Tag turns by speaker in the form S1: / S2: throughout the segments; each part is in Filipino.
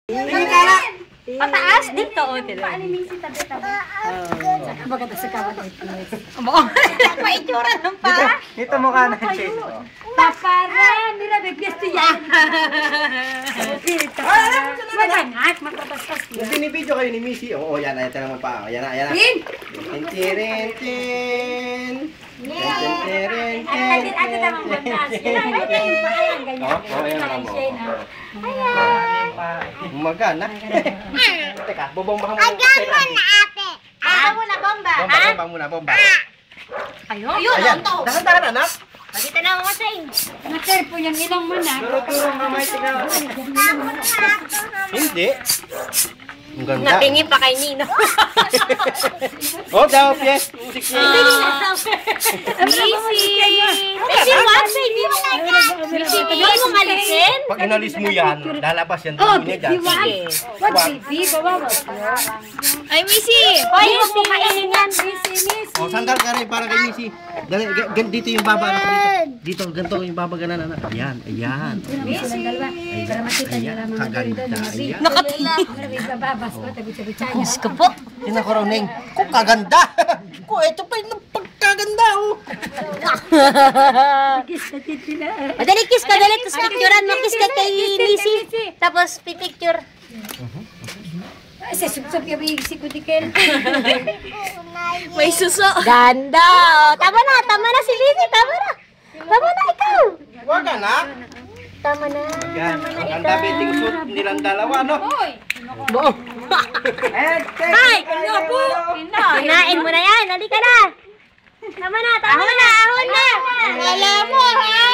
S1: Pataas dito o tilo.
S2: Paanimisi tabi-tabi.
S1: Maganda sa kawan ito. Paitsura ng pa.
S3: Dito mukha na siya.
S1: Papara, nilabig gusto yan. Magangat, magpapaspas yan.
S3: Binibidyo kayo ni Missy. Oo, yan. Ito naman pa. Yan na, yan na.
S1: Tin!
S3: Tin!
S1: Ate tamang bandas. Ayan, ganyan. Ayan.
S3: Magana. Teka, bobomba mo.
S2: Agan mo na ate.
S1: Ako na bomba.
S3: Bomba muna, bomba.
S1: Ayun,
S3: Ayan, dahan-dahan anak.
S1: Dito na ako sa inyo. Nater po yung ilang mo na.
S3: Turo-turo mamay, tingnan. Hindi. Ang ganda.
S1: Natingi pa kay Nino.
S3: Oh, daw, yes. Musik niya.
S1: Missy! Missy, what? Hindi mo na Missy, hindi mo malisin?
S3: Pag inalis mo yan, lalabas yan. Oh,
S1: Sige. What, baby? Bawawa.
S2: Ay, Missy!
S1: Hoy, huwag mo kainin yan. Missy.
S3: Oh, sandal ka rin para kay Missy. Dali, dito yung baba. Dito, ganito yung baba ganan, anak. Ayan, ayan.
S1: Missy.
S3: Ayan, ayan. Kaganda. Ayan.
S1: Diyos ko po.
S3: Tingnan ko raw, Neng. Kung kaganda. Kung ito pa yung pagkaganda, oh.
S1: Madali kiss ka, dali. Tapos picturean mo, kiss ka kay Missy. Tapos pipicture. Sa subsob yung si Kudikel.
S2: May suso.
S1: Ganda. Tama na si Missy. Tama na ikaw.
S3: Huwag ka na.
S1: Tama na.
S3: Yan, ang dabiting suit nilang dalawa, no?
S1: Bo. Ay, po. Kinain mo na yan. Halika na. Tama na. Ahon na.
S2: Alam mo, ha?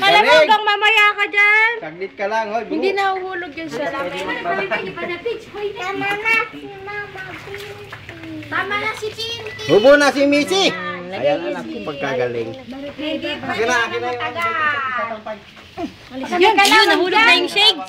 S2: Alam mo hanggang mamaya ka dyan.
S3: Saglit ka lang, hoy.
S2: Hindi nahuhulog yun sa lamin.
S1: Tama na si Pinky.
S3: Hubo na si Missy. Ayan, anak ko pagkagaling. Akin na yung
S1: Yun, nahulog na yung shake.